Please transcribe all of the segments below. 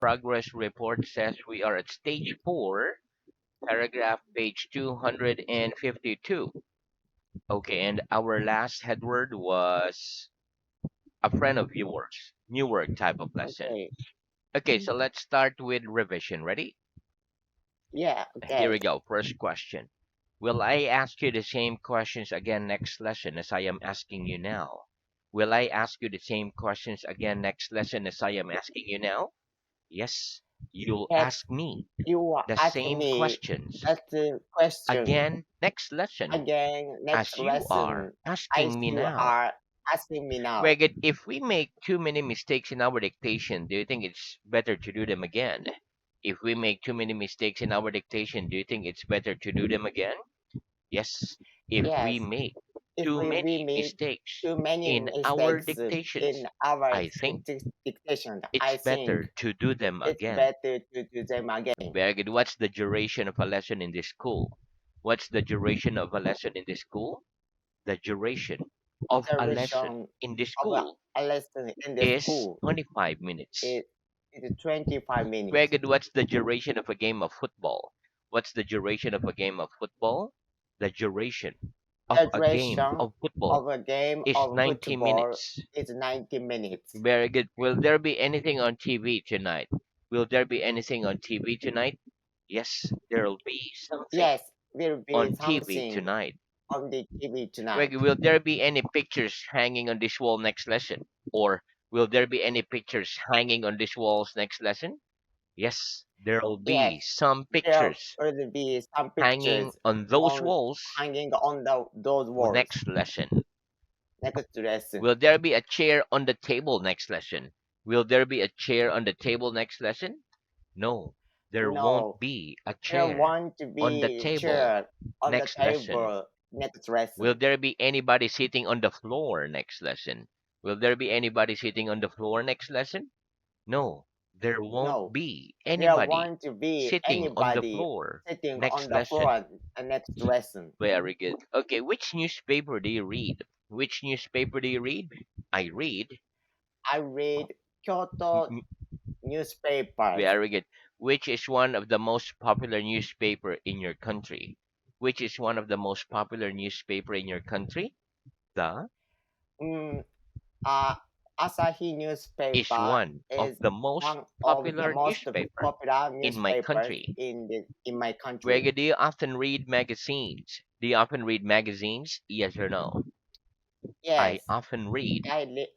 progress report says we are at stage 4, paragraph page 252. Okay, and our last headword was a friend of yours, new work type of lesson. Okay. Okay, so let's start with revision. Ready? Yeah. Here Okay. we go. First question. Will I ask you the same questions again next lesson as I am asking you now? Will I ask you the same questions again next lesson as I am asking you now? Yes, you'll Yes. ask me You are the asking same me questions the question again next lesson again next as you lesson. are As asking me you now. are asking me now. Very good. If we make too many mistakes in our dictation, do you think it's better to do them again? If we make too many mistakes in our dictation, do you think it's better to do them again? Yes. If we Yes. make If too we many make mistakes too many in our mistakes dictations, in our I think dictation, it's I think better to do them it's again. better to do them again. Very good. What's the duration of a lesson in this school? What's the duration of a lesson in this school? The duration of The a lesson duration in this of school a lesson in the is school 25 minutes. is 25 Very minutes. good. What's the duration of a game of football? What's the duration of a game of football? The duration of The a game duration of football of a game is of 90 football minutes. is 90 minutes. Very good. Will there be anything on TV tonight? Will there be anything on TV tonight? Yes, there'll be something Yes, will be on TV something tonight. on the TV Very tonight. good. Will there be any pictures hanging on this wall next lesson? Or will there be any pictures hanging on this walls next lesson? Yes, there'll Yes, be some there pictures will be some hanging pictures on those on walls hanging on those walls next lesson. next lesson. Will there be a chair on the table next lesson? Will there be a chair on the table next lesson? No, there won't No, be a there chair want to on the be table chair on the next lesson. table next Will lesson. there be anybody sitting on the floor next lesson? Will there be anybody sitting on the floor next lesson? No, there won't No, be there anybody want to be sitting on the anybody floor sitting on next the lesson. floor next lesson. Very good. Okay, which newspaper do you read? Which newspaper do you read? I read. I read Kyoto m- newspapers. Very good. Which is one of the most popular newspaper in your country? Which is one of the most popular newspaper in your country? The Mm, uh, Asahi is newspaper one of is the most one of the popular most newspaper popular in my newspapers country. in my Very country. good. Do you often read magazines? Do you often read magazines? Yes or no? I Yes, often read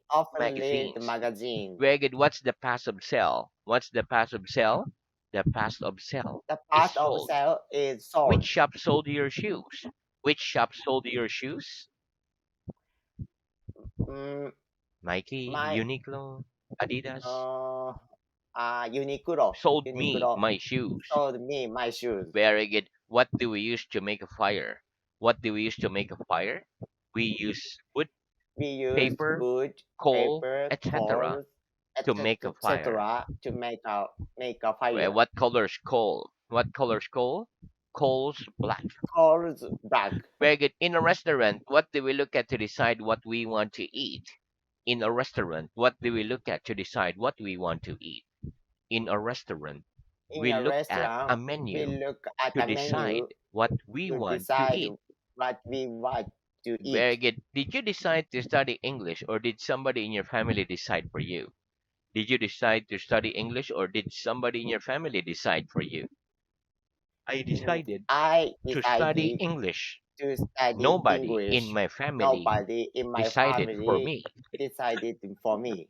often read the magazines. magazine. Very good. What's the pass of sell? What's the pass of sell? The pass of sell The is part of sold. sale is Which sold. shop sold your shoes? Which shop sold your shoes? Mm, Nike, my Uniqlo, Adidas uh, Uniqlo sold me Uniqlo my shoes. sold me my shoes. Very good. What do we use to make a fire? What do we use to make a fire? We use wood, We used paper, wood, coal, paper, etc. coals, to make a fire. etc. to make a Well, fire. what color's coal? What color's coal? Coal's black. Coals black. Very good. In a restaurant, what do we look at to decide what we want to eat? In a restaurant, what do we look at to decide what we want to eat? In a restaurant, In we a look at a restaurant, we menu look at to a menu decide what we to want to decide eat. what we want to Very eat. good. Did you decide to study English or did somebody in your family decide for you? Did you decide to study English or did somebody in your family decide for you? I decided I to study decided English. to study Nobody in English. my family Nobody in my decided for family me. decided for me.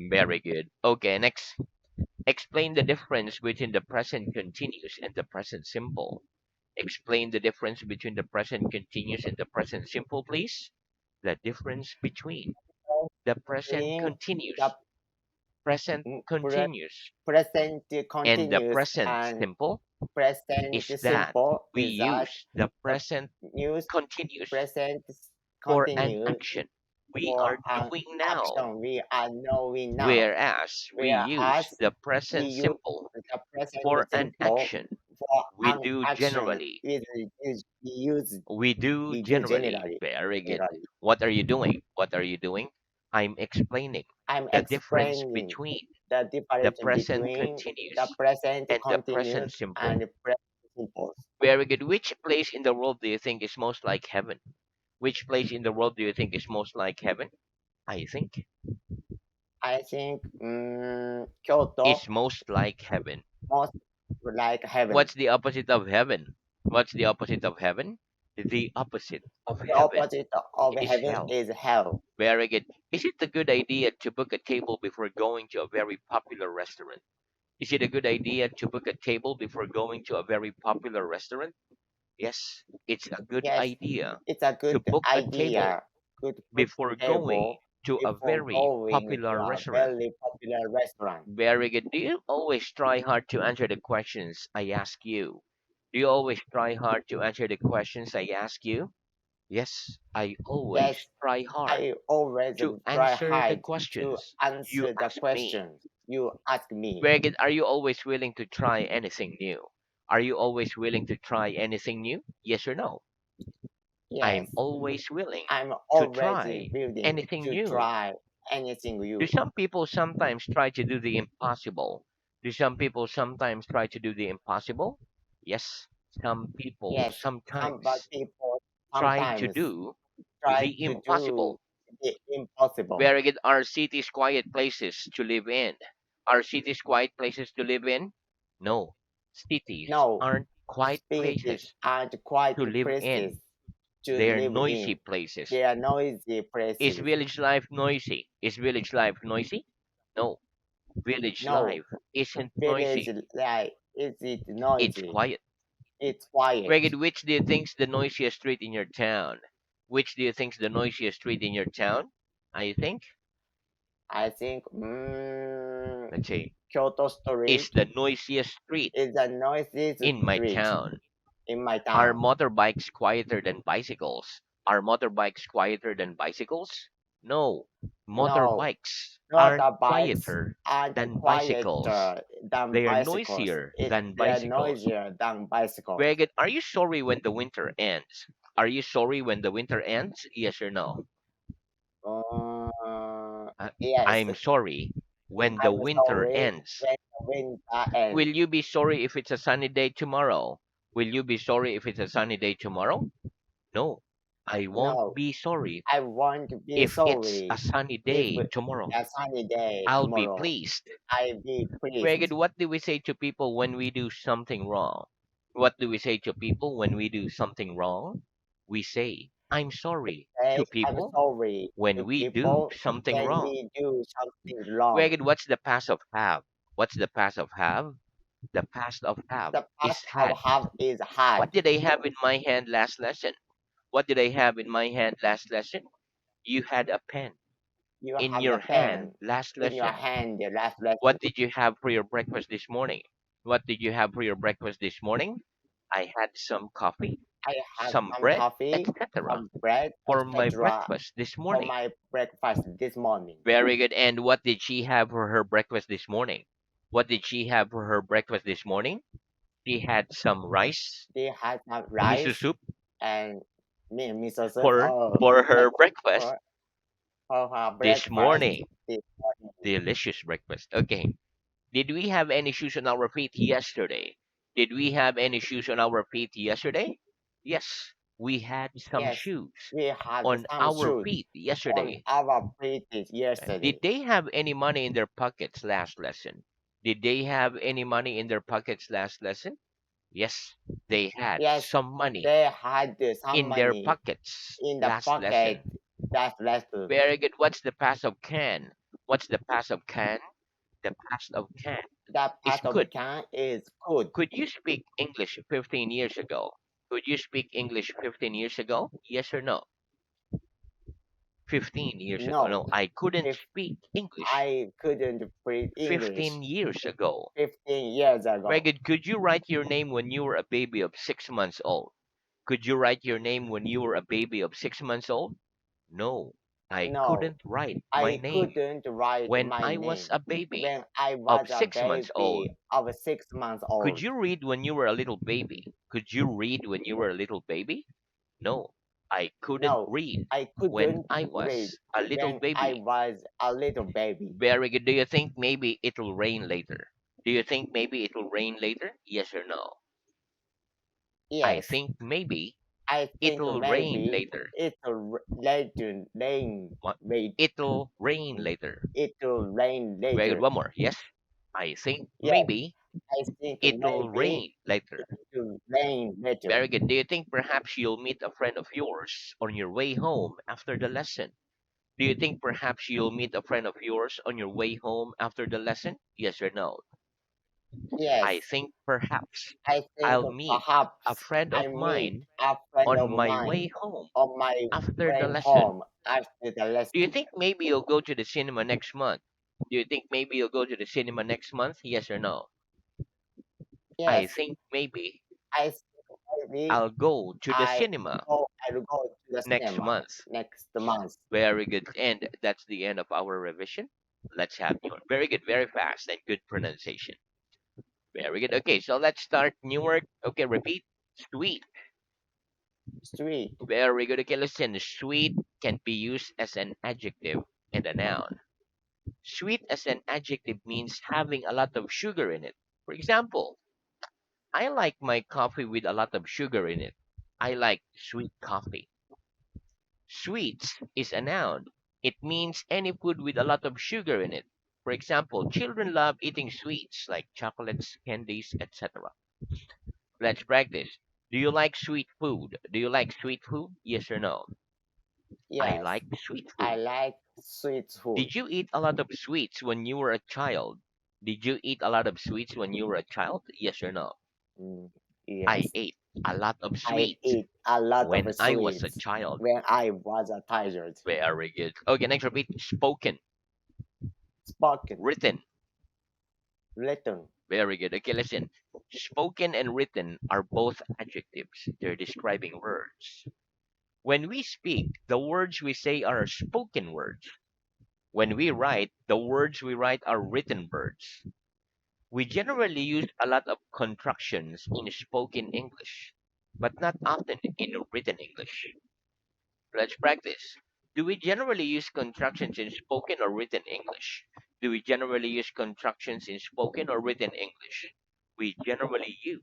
Very good. Okay, next. Explain the difference between the present continuous and the present simple. Explain the difference between the present continuous and the present simple, please. The difference between the present In the continuous, present pre- continuous, present and the continuous present and simple present is that simple we is that use the the present news continuous present for an continuous action we for are an doing now, action we are knowing now, whereas we use whereas the we present use simple the present for an simple action for we an do action generally. we use Generally. generally. Very good. Generally. What are you doing? What are you doing? I'm explaining I'm the difference explaining between. The the difference present between the continuous, present and the continuous present simple. and present simple. Very good. Which place in the world do you think is most like heaven? Which place in the world do you think is most like heaven? I think I think Kyoto is most like heaven. most like heaven. What's the opposite of heaven? What's the opposite of heaven? The opposite of The heaven opposite of is heaven hell. is hell. Very good. Is it a good idea to book a table before going to a very popular restaurant? Is it a good idea to book a table before going to a very popular restaurant? Yes, it's a good Yes, idea it's a to good book a table idea. Good book before going table to a before very going to popular a restaurant. very popular restaurant. Very good. Do you always try hard to answer the questions I ask you? Do you always try hard to answer the questions I ask you? Yes, I always Yes, try hard I always to try answer the hard to questions you answer the ask me. questions you ask me. Very good. Are you always willing to try anything new? Are you always willing to try anything new? Yes or no? I'm Yes, always willing I'm to always try willing anything to new. try anything Do new. some people sometimes try to do the impossible? Do some people sometimes try to do the impossible? Yes, some people Yes, some but sometimes people try to sometimes do try the to do impossible. the impossible. Very good. Are cities quiet places to live in? Are cities quiet places to live in? No. Cities No, aren't quiet cities places aren't quite to live places in. to They're live noisy in. places. They are noisy Is places. village life noisy? Is village life noisy? No. Village No, life isn't village noisy. life is it It's noisy. quiet. It's quiet. Ragged, which do you think's the noisiest street in your town? Which do you think's the noisiest street in your town? I think, I think let's say, Kyoto is Street the noisiest street is the noisiest in my street town. in my Are town. motorbikes quieter than bicycles? Are motorbikes quieter than bicycles? No, No, motorbikes aren't motorbikes quieter aren't than bicycles. quieter than They are bicycles. noisier than They are bicycles. noisier than bicycles. Ragged, are you sorry when the winter ends? Are you sorry when the winter ends? Yes or no? Uh, Uh, yes, I'm sorry when the I'm winter sorry ends. when the winter Will ends. you be sorry if it's a sunny day tomorrow? Will you be sorry if it's a sunny day tomorrow? No, I won't No, be sorry I won't be if it's a sorry sunny if day tomorrow. a sunny day I'll be tomorrow. pleased. I'll be Very pleased. good. What do we say to people when we do something wrong? What do we say to people when we do something wrong? We say, I'm sorry Say to I'm people sorry when to we do people something when wrong. we do something Very wrong. good. What's the past of have? What's the past of have? The past of have The is past of had. have is What had. did I have in my hand last lesson? What did I have in my hand last lesson? You had a pen You in have the your hand pen last in your lesson. hand the last lesson. What did you have for your breakfast this morning? What did you have for your breakfast this morning? I had some coffee, I had some some bread, coffee, etc. some bread, for my etc. breakfast this for morning. my breakfast this morning. Very good. And what did she have for her breakfast this morning? What did she have for her breakfast this morning? She had some rice, They had some miso rice soup and miso soup for her like breakfast for, for her this breakfast morning. this morning. Delicious breakfast. Okay. Did we have any shoes on our feet yesterday? Did we have any shoes on our feet yesterday? Yes, we had some Yes, shoes we had on some our shoes feet on yesterday. our plate Did yesterday. they have any money in their pockets last lesson? Did they have any money in their pockets last lesson? Yes, they had Yes, some money they had some in their money pockets in the last pocket lesson. that lesson. Very good. What's the past of can? What's the past of can? The past of can The is part of could. can is could. Could you speak English 15 years ago? Could you speak English 15 years ago? Yes or no? 15 years ago. No, No, I couldn't if speak English I couldn't speak English 15 years ago. 15 years Very ago. good. Could you write your name when you were a baby of 6 months old? Could you write your name when you were a baby of 6 months old? No, I No, couldn't write my I name couldn't write when my I was name a baby when I of was a 6 months old. baby of 6 months Could old. you read when you were a little baby? Could you read when you were a little baby? No. I couldn't No, read I when couldn't I read was a little when I baby. was a little baby. Very good. Do you think maybe it'll rain later? Do you think maybe it'll rain later? Yes or no? I Yes, think maybe I think it'll rain maybe later. it'll later rain. What? Wait, It'll rain later. it'll rain Very good. later. One more. Yes. I think Yes, maybe I think it'll maybe rain later. it'll rain later. Very good. Do you think perhaps you'll meet a friend of yours on your way home after the lesson? Do you think perhaps you'll meet a friend of yours on your way home after the lesson? Yes or no? I Yes, think perhaps I think I'll meet a perhaps friend I of meet mine a friend on of my mine way home on my after the way lesson. home after the Do you lesson. think maybe you'll go to the cinema next month? Do you think maybe you'll go to the cinema next month? Yes or no? I Yes, think maybe I think maybe I'll go to the cinema I'll go to the next cinema month. next month. Very good. And that's the end of our revision. Let's have new one. Very good, very fast, and good pronunciation. Very good. Okay, so let's start new work. Okay, repeat. Sweet. Street. Very good. Okay, listen. Sweet can be used as an adjective and a noun. Sweet as an adjective means having a lot of sugar in it. For example, I like my coffee with a lot of sugar in it. I like sweet coffee. Sweets is a noun. It means any food with a lot of sugar in it. For example, children love eating sweets like chocolates, candies, etc. Let's practice. Do you like sweet food? Do you like sweet food? Yes or no? I Yes, like sweet I food. like sweet food. Did you eat a lot of sweets when you were a child? Did you eat a lot of sweets when you were a child? Yes or no? Mm, I yes, ate a lot of I sweets eat a lot when of I was a sweets child. when I was a child. Very good. Okay, next repeat. Spoken, Spoken, written. written. Very good. Okay, listen. Spoken and written are both adjectives. They're describing words. When we speak, the words we say are spoken words. When we write, the words we write are written words. We generally use a lot of contractions in spoken English, but not often in written English. Let's practice. Do we generally use contractions in spoken or written English? Do we generally use contractions in spoken or written English? We generally use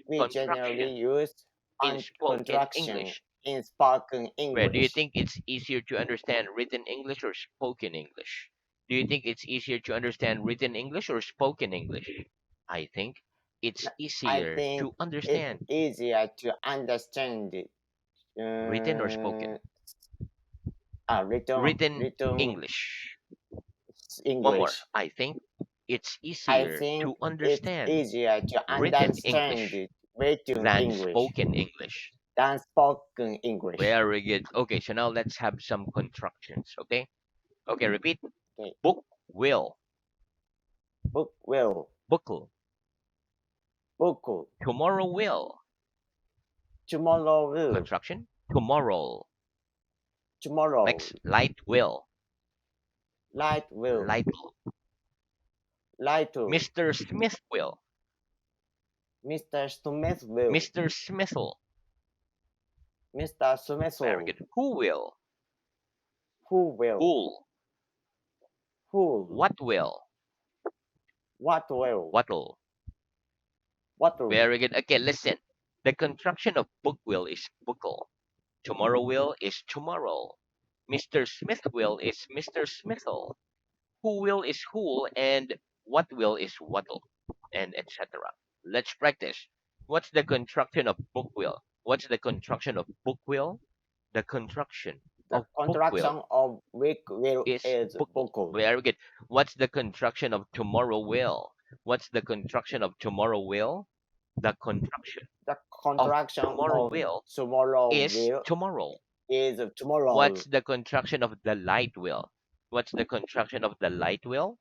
We generally contraction use in spoken contraction English. in spoken Where do you English. think it's easier to understand written English or spoken English? Do you think it's easier to understand written English or spoken English? I think it's I easier think to it's understand easier to understand it. written or spoken. Uh, Written written English. One more. English. I think it's I easier think to it's understand easier to written understand English it written than English spoken English. than spoken English. Very good. Okay, so now let's have some contractions. Okay. Okay, repeat. Okay. Book will. Book will, Buckle. book Tomorrow will. tomorrow will, Contraction. Tomorrow. tomorrow, Next, light will. light will, Light. light will, Mr. Smith will. Mr. Smith will, Mr. Smith'll. Mr. Smith Very will, good. Who will? who will, Who'll. who, What will? what will, What'll. what will, Very good. Okay, listen. The contraction of book will is buckle. Tomorrow will is tomorrow. Mr. Smith will is Mr. Smith'll. Who will is who'll, and what will is what'll, and etc. Let's practice. What's the contraction of book will? What's the contraction of book will? The contraction the of book will contraction of week will is is buckle. buckle. Very good. What's the contraction of tomorrow will? What's the contraction of tomorrow will? The contraction The of contraction tomorrow of will tomorrow is will tomorrow. is What's tomorrow. the contraction of the light will? What's the contraction of the light will?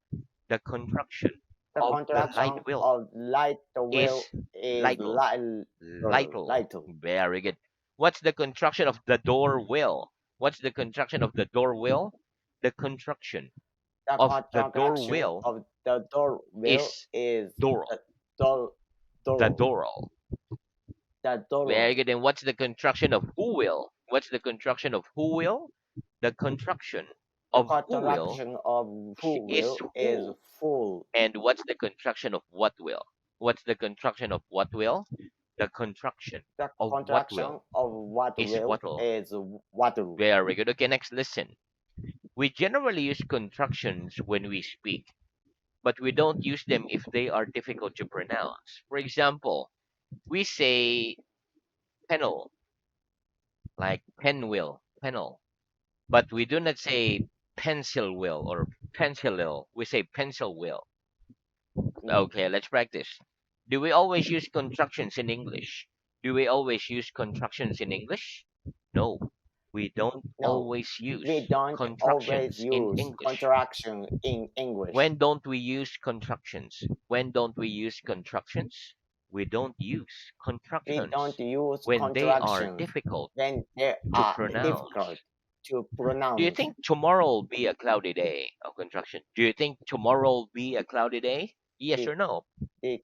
The contraction The of the light contraction will of light will is is lightl. Lightl. lighter. Very good. What's the contraction of the door will? What's the contraction of the door will? The contraction The of the door contraction will of the door will is is doral. the door The door doral. the door. Very good. And what's the contraction of who will? What's the construction of who will? The construction The of who will contraction of who is will is who. full. And what's the construction of what will? What's the construction of what will? The construction The of what contraction will of what is will what will. is water. Very good. Okay, next, listen. We generally use contractions when we speak, but we don't use them if they are difficult to pronounce. For example, we say panel, like pen will, panel, but we do not say pencil will or pencilil. We say pencil will. Mm, Okay, let's practice. Do we always use contractions in English? Do we always use contractions in English? No, we don't no, always we use don't always contractions in use English. contraction in English. When don't we use contractions? When don't we use contractions? We don't use We don't contractions use when they are contractions difficult when they to are difficult pronounce. to Do you pronounce. think tomorrow will be a cloudy day of contraction? Do you think tomorrow will be a cloudy day? Yes The, or no? the,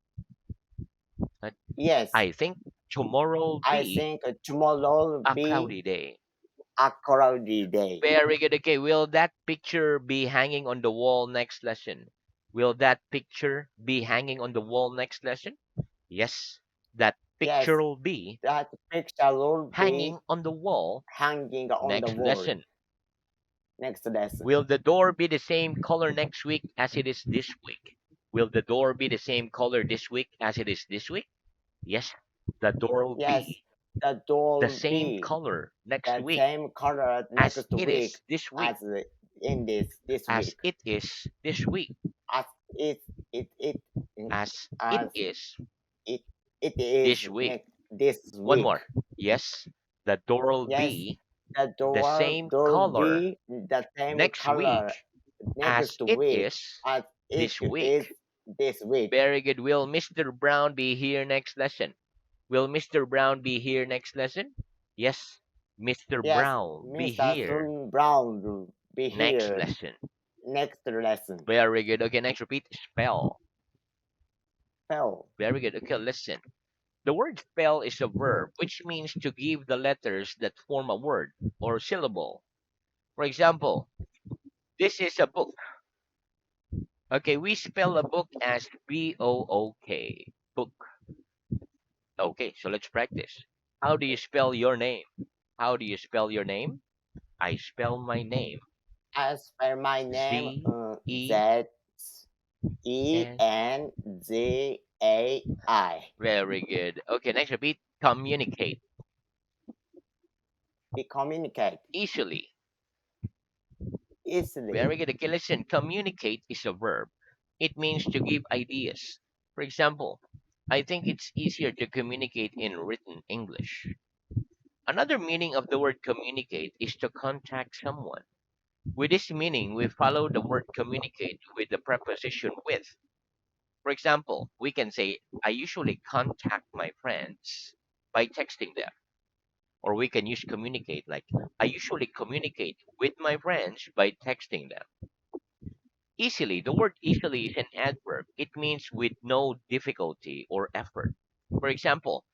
Uh, yes, I think tomorrow will I be think tomorrow will a be cloudy day. a cloudy day. Very good. Okay, will that picture be hanging on the wall next lesson? Will that picture be hanging on the wall next lesson? Yes, that picture Yes, will be that picture will be hanging on the wall hanging on the next wall. lesson. Next lesson. Will the door be the same color next week as it is this week? Will the door be the same color this week as it is this week? Yes, the door will Yes, be the door the will same be color next the week same color as next it week is this week. as in this As week. it is this week. As it it it As it as is it it is this week. next this One week. more. Yes, the door will Yes, be the the same door will color be the same next color week next as it week is as it this is week. this week. Very good. Will Mr. Brown be here next lesson? Will Mr. Brown be here next lesson? Yes, Mr. Yes, Brown be Mr. here Sun Brown will be next here lesson. next lesson. Very good. Okay, next repeat. Spell. Well, Very good. Okay, listen. The word spell is a verb, which means to give the letters that form a word or syllable. For example, this is a book. Okay, we spell a book as B-O-O-K. Book. Okay, so let's practice. How do you spell your name? How do you spell your name? I spell my name. I spell my name Z E Z E S. N Z A I. Very good. Okay, next repeat. Communicate We communicate easily. easily. Very good. Okay, listen. Communicate is a verb. It means to give ideas. For example, I think it's easier to communicate in written English. Another meaning of the word communicate is to contact someone. With this meaning, we follow the word communicate with the preposition with. For example, we can say, I usually contact my friends by texting them. Or we can use communicate like, I usually communicate with my friends by texting them. Easily, the word easily is an adverb. It means with no difficulty or effort. For example,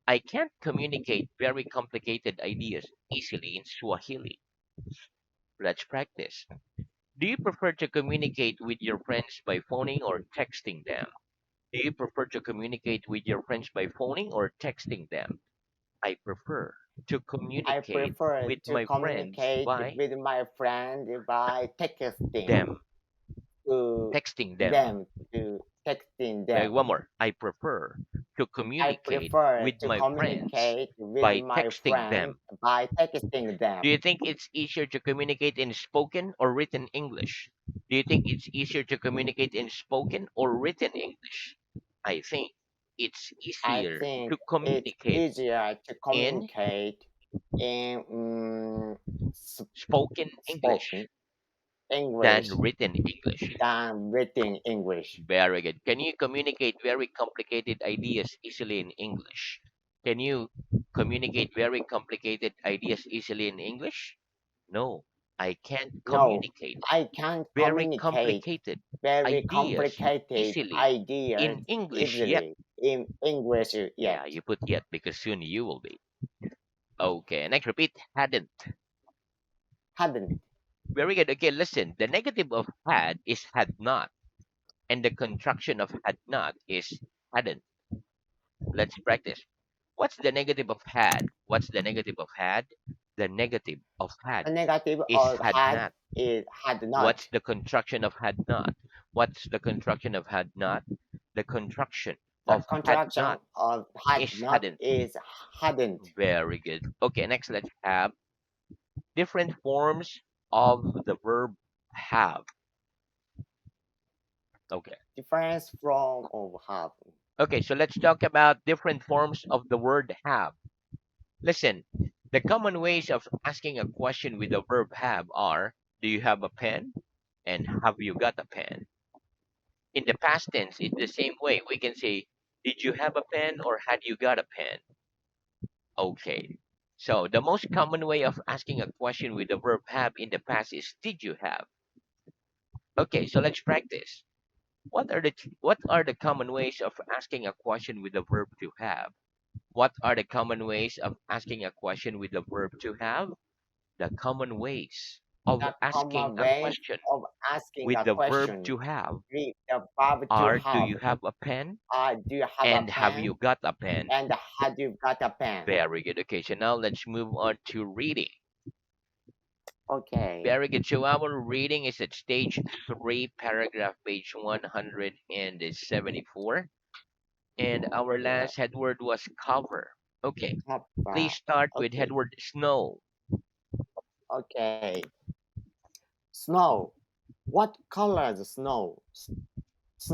I can't communicate very complicated ideas easily in Swahili. Let's practice. Do you prefer to communicate with your friends by phoning or texting them? Do you prefer to communicate with your friends by phoning or texting them? I prefer to I communicate prefer with to my friends communicate by with my friend by texting them. to Texting them. them to texting Okay, them. one more. I prefer to I communicate prefer with to my friends communicate with by my texting friend them. by texting Do them. you think it's easier to communicate in spoken or written English? Do you think it's easier to communicate in spoken or written English? I think it's I easier think to it's communicate easier to in communicate in spoken English spoken than English written English. than written English. Very good. Can you communicate very complicated ideas easily in English? Can you communicate very complicated ideas easily in English? No, I can't No, communicate I can't very communicate complicated very ideas complicated easily ideas in English yet. easily in English Yeah, yet. you put yet because soon you will be. Okay, next repeat. Hadn't. hadn't. Very good. Okay, listen. The negative of had is had not, and the contraction of had not is hadn't. Let's practice. What's the negative of had? What's the negative of had? The negative of had A negative is of had had not. is had What's not. the contraction of had not? What's the contraction of had not? The contraction The of had contraction not of had is not hadn't. is hadn't. Very good. Okay, next let's have different forms of the verb have. Okay. Difference from of have. Okay, so let's talk about different forms of the word have. Listen, the common ways of asking a question with the verb have are: do you have a pen? And have you got a pen? In the past tense, it's the same way. We can say, did you have a pen or had you got a pen? Okay. So the most common way of asking a question with the verb have in the past is did you have? Okay, so let's practice. What are the common ways of asking a question with the verb to have? What are the common ways of asking a question with the verb to have? The common ways of The asking common a ways question of asking with a the verb question to have with the verb to are do have. you have a pen Do you have a and have you pen? got a pen? And had you got a pen? Very good. Okay, so now let's move on to reading. Okay. Very good. So our reading is at stage 3, paragraph page 174. And our Yeah. last head word was cover. Okay, please Papa. start with head Okay. word snow. Okay. Snow. What color is snow?